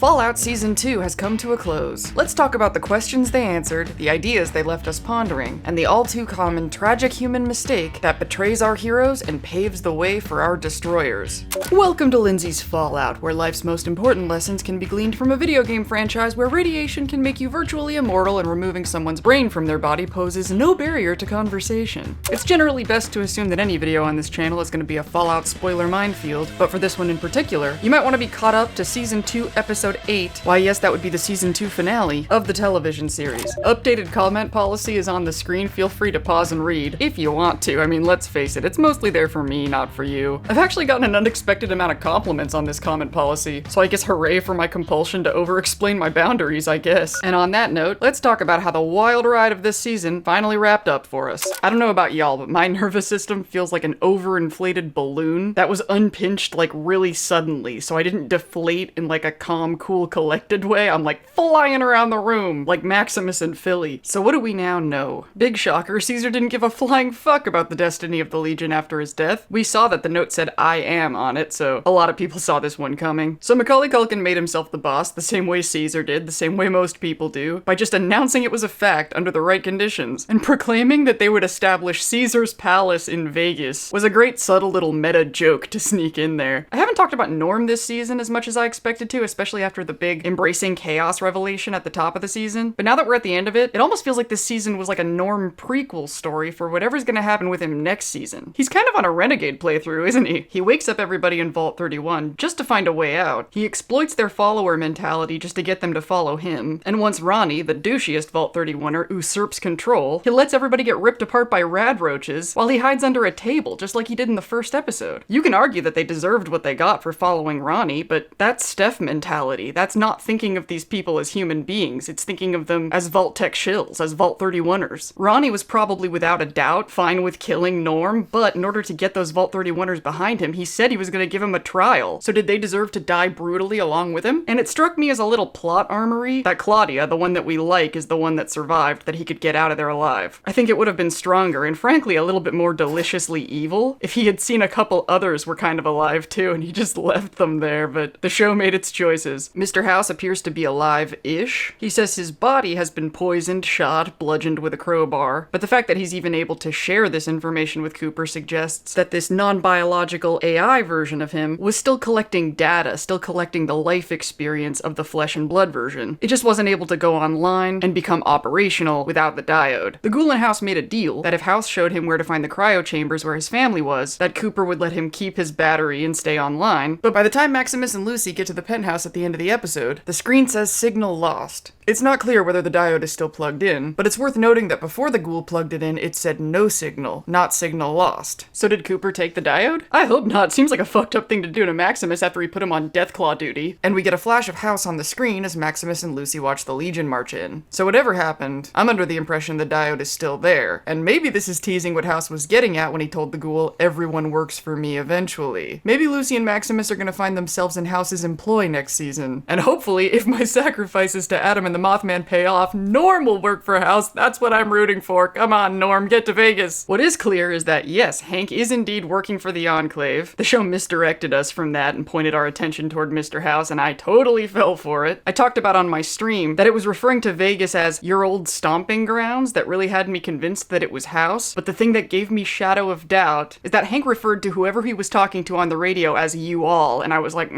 Fallout Season 2 has come to a close. Let's talk about the questions they answered, the ideas they left us pondering, and the all-too-common tragic human mistake that betrays our heroes and paves the way for our destroyers. Welcome to Lindsay's Fallout, where life's most important lessons can be gleaned from a video game franchise where radiation can make you virtually immortal and removing someone's brain from their body poses no barrier to conversation. It's generally best to assume that any video on this channel is going to be a Fallout spoiler minefield, but for this one in particular, you might want to be caught up to Season 2, Episode 8. Why yes, that would be the Season 2 finale of the television series. Updated comment policy is on the screen, feel free to pause and read, if you want to. I mean, let's face it, it's mostly there for me, not for you. I've actually gotten an unexpected amount of compliments on this comment policy, so I guess hooray for my compulsion to over-explain my boundaries, I guess. And on that note, let's talk about how the wild ride of this season finally wrapped up for us. I don't know about y'all, but my nervous system feels like an overinflated balloon that was unpinched like really suddenly, so I didn't deflate in like a calm, cool, collected way. I'm like flying around the room like Maximus in Philly. So what do we now know? Big shocker, Caesar didn't give a flying fuck about the destiny of the Legion after his death. We saw that the note said I am on it, so a lot of people saw this one coming. So Macaulay Culkin made himself the boss the same way Caesar did, the same way most people do, by just announcing it was a fact under the right conditions, and proclaiming that they would establish Caesar's palace in Vegas was a great subtle little meta joke to sneak in there. I haven't talked about Norm this season as much as I expected to, especially after the big embracing chaos revelation at the top of the season, but now that we're at the end of it, it almost feels like this season was like a Norm prequel story for whatever's gonna happen with him next season. He's kind of on a renegade playthrough, isn't he? He wakes up everybody in Vault 31 just to find a way out. He exploits their follower mentality just to get them to follow him, and once Ronnie, the douchiest Vault 31er, usurps control, he lets everybody get ripped apart by rad roaches while he hides under a table just like he did in the first episode. You can argue that they deserved what they got for following Ronnie, but that's Steph mentality. That's not thinking of these people as human beings, it's thinking of them as Vault-Tec shills, as Vault 31ers. Ronnie was probably without a doubt fine with killing Norm, but in order to get those Vault 31ers behind him, he said he was going to give him a trial. So did they deserve to die brutally along with him? And it struck me as a little plot armory that Claudia, the one that we like, is the one that survived, that he could get out of there alive. I think it would have been stronger, and frankly a little bit more deliciously evil, if he had seen a couple others were kind of alive too, and he just left them there, but the show made its choices. Mr. House appears to be alive-ish. He says his body has been poisoned, shot, bludgeoned with a crowbar, but the fact that he's even able to share this information with Cooper suggests that this non-biological AI version of him was still collecting data, still collecting the life experience of the flesh and blood version. It just wasn't able to go online and become operational without the diode. The Ghoul and House made a deal that if House showed him where to find the cryo chambers where his family was, that Cooper would let him keep his battery and stay online, but by the time Maximus and Lucy get to the penthouse at the end of the episode, the screen says signal lost. It's not clear whether the diode is still plugged in, but it's worth noting that before the Ghoul plugged it in, it said no signal, not signal lost. So did Cooper take the diode? I hope not. Seems like a fucked up thing to do to Maximus after he put him on Deathclaw duty. And we get a flash of House on the screen as Maximus and Lucy watch the Legion march in. So whatever happened, I'm under the impression the diode is still there. And maybe this is teasing what House was getting at when he told the Ghoul, everyone works for me eventually. Maybe Lucy and Maximus are gonna find themselves in House's employ next season. And hopefully, if my sacrifices to Adam and the Mothman pay off, Norm will work for House. That's what I'm rooting for. Come on, Norm, get to Vegas. What is clear is that yes, Hank is indeed working for the Enclave. The show misdirected us from that and pointed our attention toward Mr. House, and I totally fell for it. I talked about on my stream that it was referring to Vegas as your old stomping grounds that really had me convinced that it was House, but the thing that gave me shadow of doubt is that Hank referred to whoever he was talking to on the radio as you all, and I was like,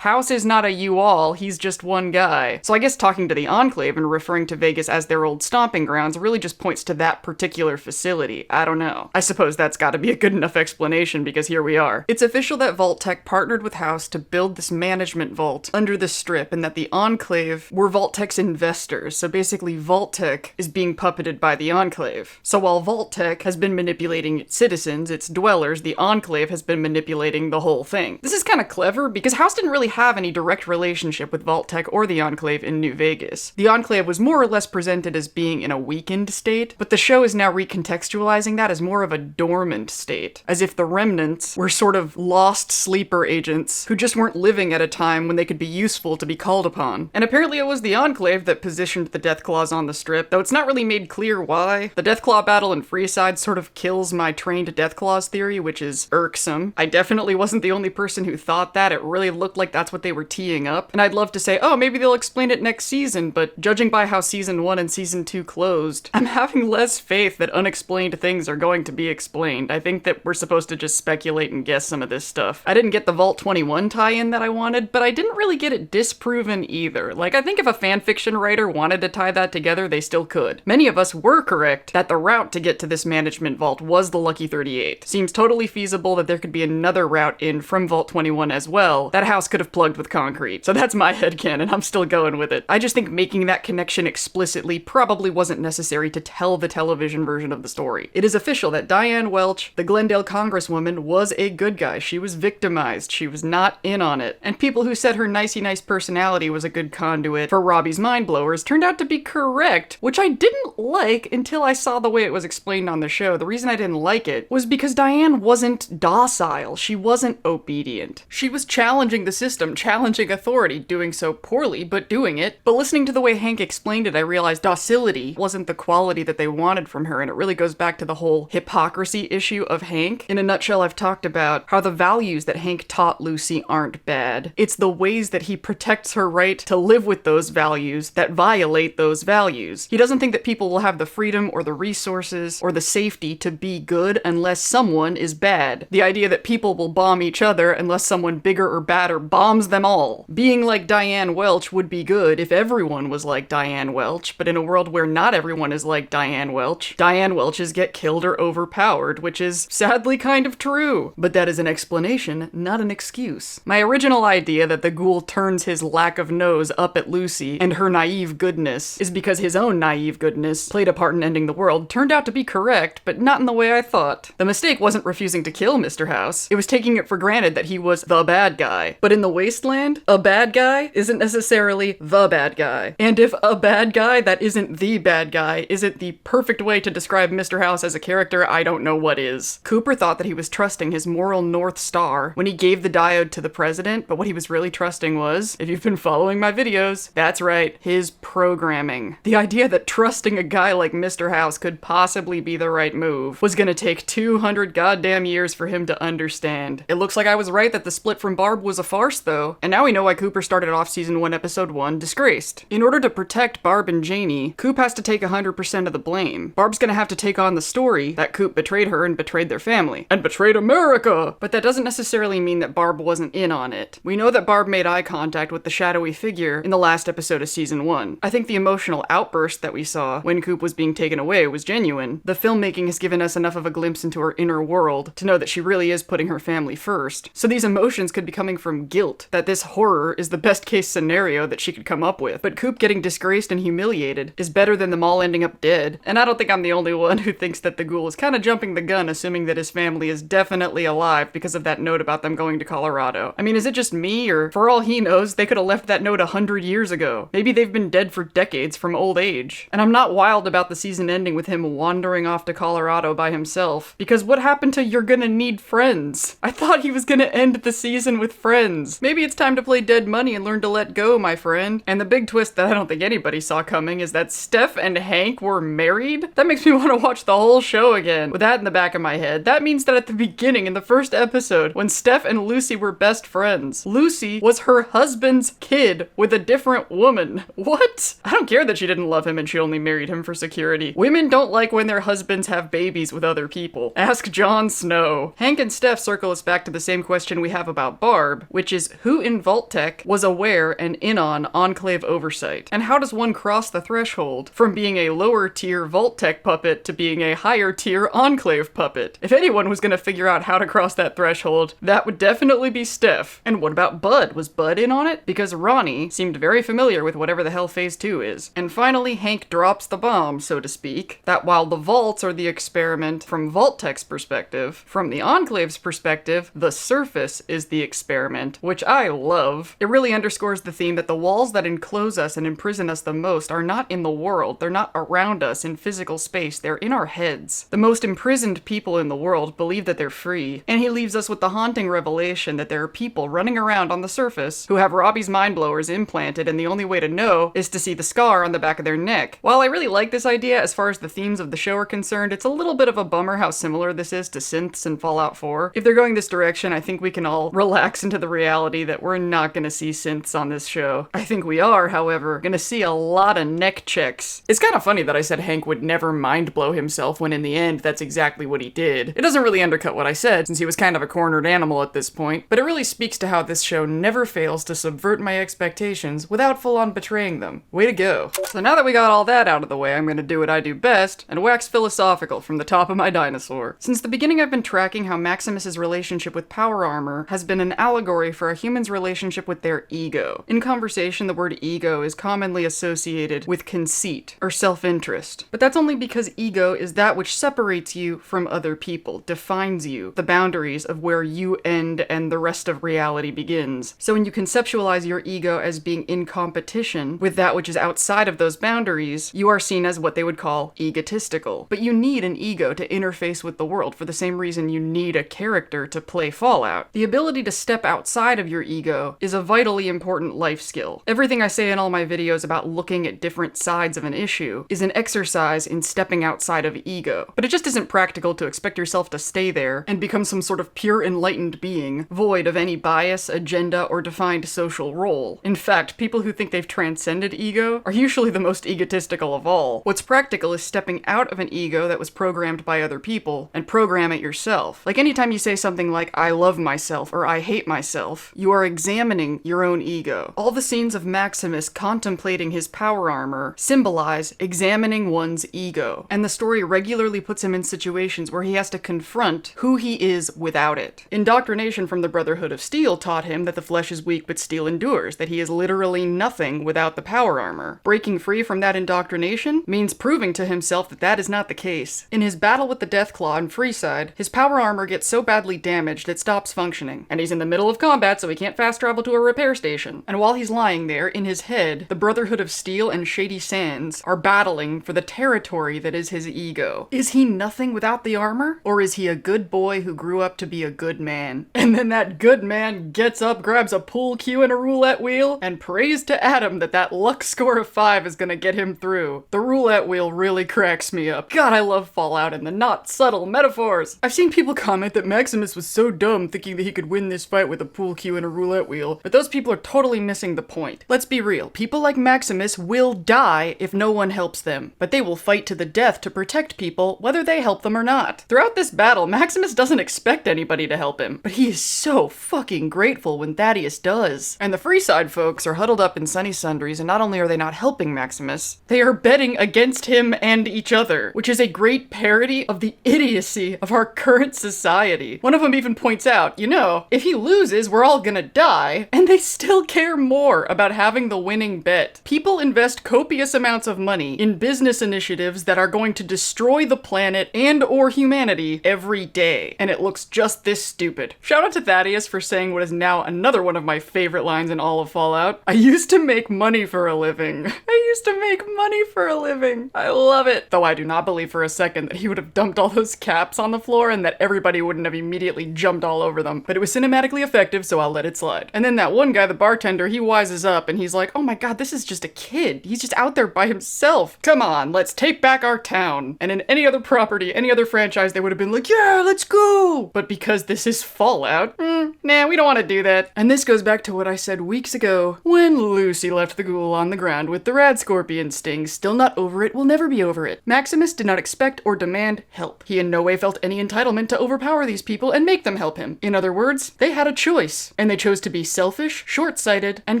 House is not a you all, he's just one guy. So I guess talking to the Enclave and referring to Vegas as their old stomping grounds really just points to that particular facility. I don't know. I suppose that's gotta be a good enough explanation because here we are. It's official that Vault-Tec partnered with House to build this management vault under the Strip, and that the Enclave were Vault-Tec's investors, so basically Vault-Tec is being puppeted by the Enclave. So while Vault-Tec has been manipulating its citizens, its dwellers, the Enclave has been manipulating the whole thing. This is kinda clever because House didn't really have any direct relationship with Vault-Tec or the Enclave in New Vegas. The Enclave was more or less presented as being in a weakened state, but the show is now recontextualizing that as more of a dormant state, as if the remnants were sort of lost sleeper agents who just weren't living at a time when they could be useful to be called upon. And apparently it was the Enclave that positioned the Deathclaws on the Strip, though it's not really made clear why. The Deathclaw battle in Freeside sort of kills my trained Deathclaws theory, which is irksome. I definitely wasn't the only person who thought that. It really looked like that's what they were teeing up. And I'd love to say, oh, maybe they'll explain it next season, but judging by how season 1 and season 2 closed, I'm having less faith that unexplained things are going to be explained. I think that we're supposed to just speculate and guess some of this stuff. I didn't get the Vault 21 tie-in that I wanted, but I didn't really get it disproven either. Like, I think if a fanfiction writer wanted to tie that together, they still could. Many of us were correct that the route to get to this management vault was the Lucky 38. Seems totally feasible that there could be another route in from Vault 21 as well. That house could have plugged with concrete. So that's my headcanon. I'm still going with it. I just think making that connection explicitly probably wasn't necessary to tell the television version of the story. It is official that Diane Welch, the Glendale congresswoman, was a good guy. She was victimized. She was not in on it. And people who said her nicey nice personality was a good conduit for Robbie's mind blowers turned out to be correct, which I didn't like until I saw the way it was explained on the show. The reason I didn't like it was because Diane wasn't docile. She wasn't obedient. She was challenging the system, challenging authority, doing so poorly, but doing it. But listening to the way Hank explained it, I realized docility wasn't the quality that they wanted from her, and it really goes back to the whole hypocrisy issue of Hank. In a nutshell, I've talked about how the values that Hank taught Lucy aren't bad. It's the ways that he protects her right to live with those values that violate those values. He doesn't think that people will have the freedom or the resources or the safety to be good unless someone is bad. The idea that people will bomb each other unless someone bigger or badder bombs them all. Being like Diane Welch would be good if everyone was like Diane Welch, but in a world where not everyone is like Diane Welches get killed or overpowered, which is sadly kind of true. But that is an explanation, not an excuse. My original idea that the ghoul turns his lack of nose up at Lucy and her naive goodness is because his own naive goodness played a part in ending the world turned out to be correct, but not in the way I thought. The mistake wasn't refusing to kill Mr. House. It was taking it for granted that he was the bad guy. But in the wasteland, a bad guy isn't necessarily the bad guy. And if a bad guy that isn't the bad guy isn't the perfect way to describe Mr. House as a character, I don't know what is. Cooper thought that he was trusting his moral North Star when he gave the diode to the president, but what he was really trusting was, if you've been following my videos, that's right, his programming. The idea that trusting a guy like Mr. House could possibly be the right move was gonna take 200 goddamn years for him to understand. It looks like I was right that the split from Barb was a farce though, and now we know why Cooper started off season 1 episode 1 disgraced. In order to protect Barb and Janie, Coop has to take 100% of the blame. Barb's gonna have to take on the story that Coop betrayed her and betrayed their family. And betrayed America! But that doesn't necessarily mean that Barb wasn't in on it. We know that Barb made eye contact with the shadowy figure in the last episode of season 1. I think the emotional outburst that we saw when Coop was being taken away was genuine. The filmmaking has given us enough of a glimpse into her inner world to know that she really is putting her family first. So these emotions could be coming from guilt, that this horror is the best case scenario that she could come up with. But Coop getting disgraced and humiliated is better than them all ending up dead. And I don't think I'm the only one who thinks that the ghoul is kind of jumping the gun, assuming that his family is definitely alive because of that note about them going to Colorado. I mean, is it just me, or for all he knows, they could have left that note 100 years ago. Maybe they've been dead for decades from old age. And I'm not wild about the season ending with him wandering off to Colorado by himself, because what happened to "you're gonna need friends"? I thought he was gonna end the season with friends. Maybe it's time to play dead money and learn to let go, my friend. And the big twist that I don't think anybody saw coming is that Steph and Hank were married? That makes me want to watch the whole show again. With that in the back of my head, that means that at the beginning, in the first episode, when Steph and Lucy were best friends, Lucy was her husband's kid with a different woman. What? I don't care that she didn't love him and she only married him for security. Women don't like when their husbands have babies with other people. Ask Jon Snow. Hank and Steph circle us back to the same question we have about Barb, which is who in Vault-Tec was aware and in on Enclave oversight? And how does one cross the threshold from being a lower tier Vault-Tec puppet to being a higher tier Enclave puppet? If anyone was gonna figure out how to cross that threshold, that would definitely be Steph. And what about Bud? Was Bud in on it? Because Ronnie seemed very familiar with whatever the hell Phase 2 is. And finally, Hank drops the bomb, so to speak, that while the vaults are the experiment from Vault-Tec's perspective, from the Enclave's perspective, the surface is the experiment, which I love. It really underscores the theme that the walls that enclose us and imprison us the most are not in the world, they're not around us in physical space, they're in our heads. The most imprisoned people in the world believe that they're free, and he leaves us with the haunting revelation that there are people running around on the surface who have Robbie's mind blowers implanted, and the only way to know is to see the scar on the back of their neck. While I really like this idea as far as the themes of the show are concerned, it's a little bit of a bummer how similar this is to synths in Fallout 4. If they're going this direction, I think we can all relax into the reality that we're not gonna see synths on this show. I think we are, however, gonna see a lot of neck checks. It's kind of funny that I said Hank would never mind blow himself when in the end that's exactly what he did. It doesn't really undercut what I said, since he was kind of a cornered animal at this point, but it really speaks to how this show never fails to subvert my expectations without full-on betraying them. Way to go. So now that we got all that out of the way, I'm gonna do what I do best, and wax philosophical from the top of my dinosaur. Since the beginning I've been tracking how Maximus's relationship with power armor has been an allegory for a human's relationship with their ego. In conversation, the word ego is commonly associated with conceit, or self-interest. But that's only because ego is that which separates you from other people, defines you, the boundaries of where you end and the rest of reality begins. So when you conceptualize your ego as being in competition with that which is outside of those boundaries, you are seen as what they would call egotistical. But you need an ego to interface with the world for the same reason you need a character to play Fallout. The ability to step outside of your ego is a vitally important life skill. Everything I say in all my videos about looking at different sides of an issue is an exercise in stepping outside of ego. But it just isn't practical to expect yourself to stay there and become some sort of pure enlightened being, void of any bias, agenda, or defined social role. In fact, people who think they've transcended ego are usually the most egotistical of all. What's practical is stepping out of an ego that was programmed by other people and program it yourself. Like anytime you say something like, I love myself, or I hate myself, you are examining your own ego. All the scenes of Maximus contemplating his power armor symbolize examining one's ego, and the story regularly puts him in situations where he has to confront who he is without it. Indoctrination from the Brotherhood of Steel taught him that the flesh is weak but steel endures, that he is literally nothing without the power armor. Breaking free from that indoctrination means proving to himself that that is not the case. In his battle with the Deathclaw in Freeside, his power armor gets so badly damaged it stops functioning, and he's in the middle of combat so he can't fast travel to a repair station. And while he's lying there, in his head, the Brotherhood of Steel and Shady Sands are battling for the territory that is his ego. Is he nothing without the armor? Or is he a good boy who grew up to be a good man? And then that good man gets up, grabs a pool cue and a roulette wheel, and prays to Adam that that luck score of 5 is gonna get him through. The roulette wheel really cracks me up. God, I love Fallout and the not subtle metaphors. I've seen people comment that Maximus was so dumb thinking that he could win this fight with a pool cue and a roulette wheel, but those people are totally missing the point. Let's be real. People like Maximus will die if no one helps them, but they will fight to the death to protect people whether they help them or not. Throughout this battle, Maximus doesn't expect anybody to help him, but he is so fucking grateful when Thaddeus does. And the Freeside folks are huddled up in Sunny Sundries, and not only are they not helping Maximus, they are betting against him and each other, which is a great parody of the idiocy of our current society. One of them even points out, you know, if he loses, we're all gonna die, and they still care more about having the winning bet. People invest copious amounts of money in business initiatives that are going to destroy the planet and or humanity every day, and it looks just this stupid. Shout out to Thaddeus for saying what is now another one of my favorite lines in all of Fallout. I used to make money for a living. I used to make money for a living. I love it. Though I do not believe for a second that he would have dumped all those caps on the floor and that everybody wouldn't have immediately jumped all over them. But it was cinematically effective, so I'll let it slide. And then that one guy, the bartender, he wises up and he's like, oh my god, this is just a kid. He's just out there by himself. Come on, let's take back our town. And in any other property, any other franchise, they would have been like, yeah, let's go. But because this is Fallout, nah, we don't want to do that. And this goes back to what I said weeks ago when Lucy left the ghoul on the ground with the rad scorpion sting. Still not over it, will never be over it. Maximus did not expect or demand help. He in no way felt any entitlement to overpower these people and make them help him. In other words, they had a choice, and they chose to be selfish, short-sighted, and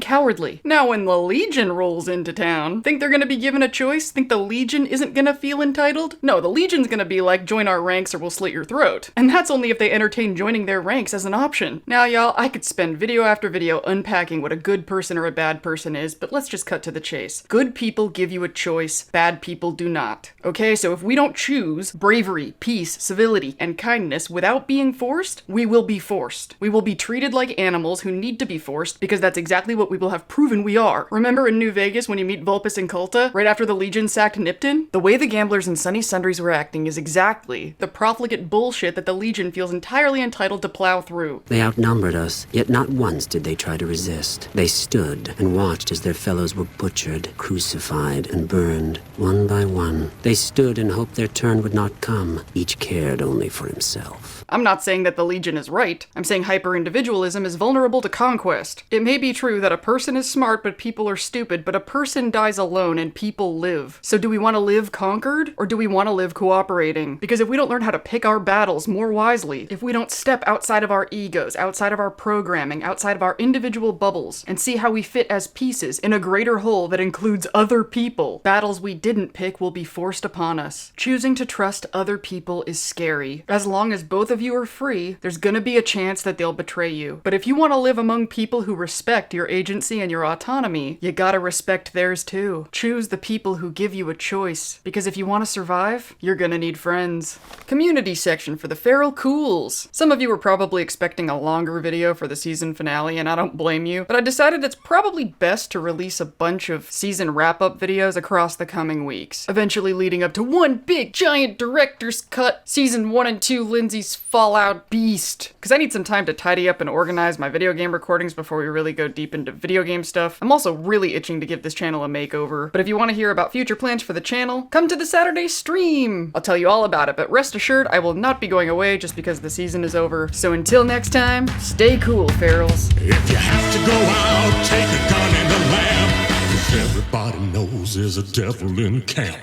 cowardly. Now when the Legion rolls into town, think they're gonna be given a choice? Think the Legion isn't gonna feel entitled? No, the Legion's gonna be like, join our ranks or we'll slit your throat. And that's only if they entertain joining their ranks as an option. Now y'all, I could spend video after video unpacking what a good person or a bad person is, but let's just cut to the chase. Good people give you a choice, bad people do not. Okay, so if we don't choose bravery, peace, civility, and kindness without being forced, we will be forced. We will be treated like animals who need to be forced because that's exactly what we will have proven we are. Remember in New Vegas when you meet Vulpus and Kulta, right after the Legion sacked Nipton? The way the gamblers in Sunny Sundries were acting is exactly the profligate bullshit that the Legion feels entirely entitled to plow through. They outnumbered us, yet not once did they try to resist. They stood and watched as their fellows were butchered, crucified, and burned, one by one. They stood and hoped their turn would not come. Each cared only for himself. I'm not saying that the Legion is right. I'm saying hyper-individualism is vulnerable to conquest. honest. It may be true that a person is smart but people are stupid, but a person dies alone and people live. So do we want to live conquered, or do we want to live cooperating? Because if we don't learn how to pick our battles more wisely, if we don't step outside of our egos, outside of our programming, outside of our individual bubbles, and see how we fit as pieces in a greater whole that includes other people, battles we didn't pick will be forced upon us. Choosing to trust other people is scary. As long as both of you are free, there's gonna be a chance that they'll betray you. But if you want to live among people who respect your agency and your autonomy, you gotta respect theirs too. Choose the people who give you a choice, because if you want to survive, you're gonna need friends. Community section for the Feral Cools. Some of you were probably expecting a longer video for the season finale, and I don't blame you, but I decided it's probably best to release a bunch of season wrap-up videos across the coming weeks, eventually leading up to one big giant director's cut, season 1 and 2 Lindsay's Fallout Beast. Because I need some time to tidy up and organize my video game recordings before we really go deep into video game stuff. I'm also really itching to give this channel a makeover, but if you want to hear about future plans for the channel, come to the Saturday stream! I'll tell you all about it, but rest assured I will not be going away just because the season is over. So until next time, stay cool, Ferals. If you have to go out, take a gun and a lamp, 'cause everybody knows there's a devil in camp.